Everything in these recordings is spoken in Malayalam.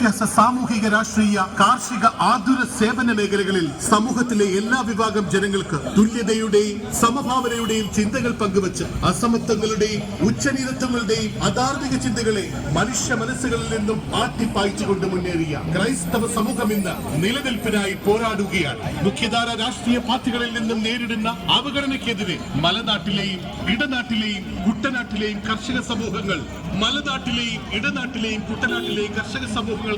വിദ്യാഭ്യാസ, സാമൂഹിക, രാഷ്ട്രീയ, കാർഷിക, ആതുര സേവന മേഖലകളിൽ സമൂഹത്തിലെ എല്ലാ വിഭാഗം ജനങ്ങൾക്ക് തുല്യതയുടെയും സമഭാവനയുടെയും ചിന്തകൾ പങ്കുവച്ച് അസമത്വങ്ങളുടെയും ഉച്ചനീതത്വങ്ങളുടെയും അധാർമിക ചിന്തകളെ മനുഷ്യ മനസ്സുകളിൽ നിന്നും ആട്ടിപ്പായിച്ചുകൊണ്ട് മുന്നേറിയ ക്രൈസ്തവ സമൂഹം ഇന്ന് നിലനിൽപ്പിനായി പോരാടുകയാണ്. മുഖ്യധാര രാഷ്ട്രീയ പാർട്ടികളിൽ നിന്നും നേരിടുന്ന അവഗണനയ്ക്കെതിരെ മലനാട്ടിലെയും ഇടനാട്ടിലെയും കുട്ടനാട്ടിലെയും കർഷക സമൂഹങ്ങൾ, മലനാട്ടിലെയും ഇടനാട്ടിലെയും കുട്ടനാട്ടിലെയും കർഷക സമൂഹങ്ങൾക്ക്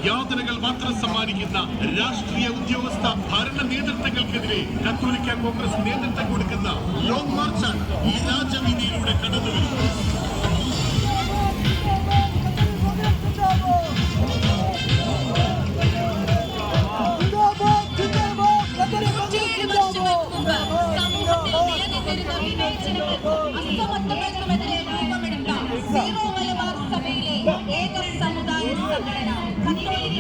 യാതനകൾ മാത്രം സമ്മാനിക്കുന്ന രാഷ്ട്രീയ ഉദ്യോഗസ്ഥ ഭരണ നേതൃത്വങ്ങൾക്കെതിരെ കത്തോലിക്ക കോൺഗ്രസ് നേതൃത്വം കൊടുക്കുന്ന ലോങ് മാർച്ചാണ് ഈ രാജവീതിയിലൂടെ കടന്നുവരുന്നത്. ഏക സമുദായ സംഘടന സമുദായ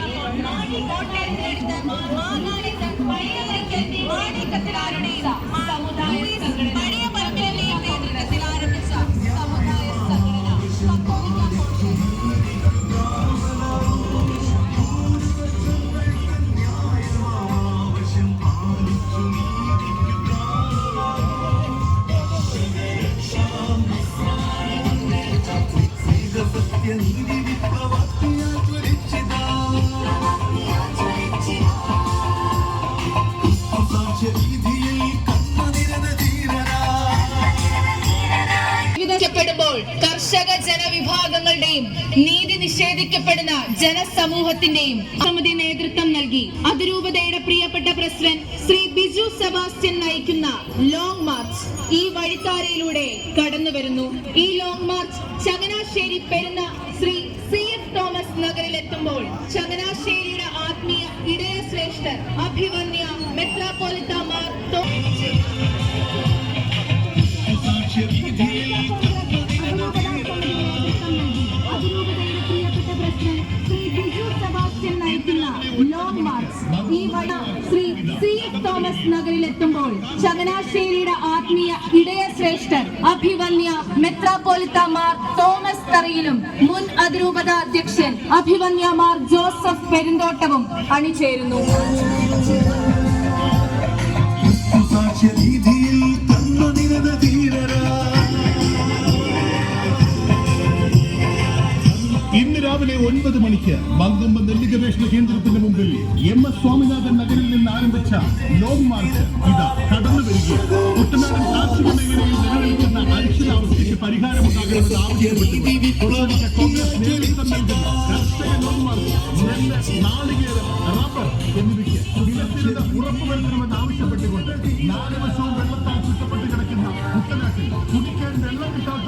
സംഘടന പഴയ പരമ്പരയിലെയും നേതൃത്വത്തിൽ ആരംഭിച്ച സമുദായ സംഘടന കർഷക ജനവിഭാഗങ്ങളുടെയും നീതി നിഷേധിക്കപ്പെടുന്ന ജനസമൂഹത്തിന്റെയും സമിതി നേതൃത്വം നൽകി അതിരൂപതയുടെ പ്രിയപ്പെട്ട പ്രസിഡന്റ് ശ്രീ ബിജു സെബാസ്റ്റ്യൻ നയിക്കുന്ന ലോങ് മാർച്ച് ഈ വഴിത്താരയിലൂടെ കടന്നു വരുന്നു. ഈ long march Changanassery Perunna Shri CF Thomas നഗറിലെത്തുമ്പോൾ ചങ്ങനാശ്ശേരിയുടെ ആത്മീയ ഇടയ ശ്രേഷ്ഠർ അഭിവന്യ മെത്രാപ്പോലിത്ത മാർ ലോങ് മാർച്ച് ഈ വഴി ശ്രീ CF തോമസ് നഗറിലെത്തുമ്പോൾ ചങ്ങനാശ്ശേരിയുടെ ആത്മീയ ഇടയ ശ്രേഷ്ഠർ അഭിവന്യ മെത്രാപ്പോലിത്ത മാർ തോമസ് തറയിലും മുൻ അതിരൂപത അധ്യക്ഷൻ അഭിവന്യ മാർ ജോസഫ് പെരുന്തോട്ടവും അണിചേരുന്നു. ഇന്ന് രാവിലെ 9 മണിക്ക് മങ്കൊമ്പ് നെല്ല് ഗവേഷണ കേന്ദ്രത്തിന്റെ മുമ്പിൽ MS സ്വാമിനാഥൻ നഗറിൽ നിന്ന് ആരംഭിച്ച ലോങ് മാർച്ച് ഇതാ കടന്നു വരികയാണ്. കുട്ടനാടൻ കാർഷിക മേഖലയിൽ നിലനിൽക്കുന്ന അനിശ്ചിതാവസ്ഥയ്ക്ക് പരിഹാരമുണ്ടാകണമെന്ന് ആവശ്യപ്പെട്ട് കോൺഗ്രസ് നേതൃത്വം നൽകുന്ന കർഷക ലോങ് മാർച്ച് നെല്ല്, നാളികേരം, റബ്ബർ എന്നിവയ്ക്ക് വിലസ്ഥിരത ഉറപ്പുവരുത്തണമെന്ന് ആവശ്യപ്പെട്ടുകൊണ്ട് 4 വശവും വെള്ളത്താൽ ചുറ്റപ്പെട്ട് കിടക്കുന്ന കുട്ടനാട്ടിൽ കുടിക്കാൻ വെള്ളം കിട്ടാത്ത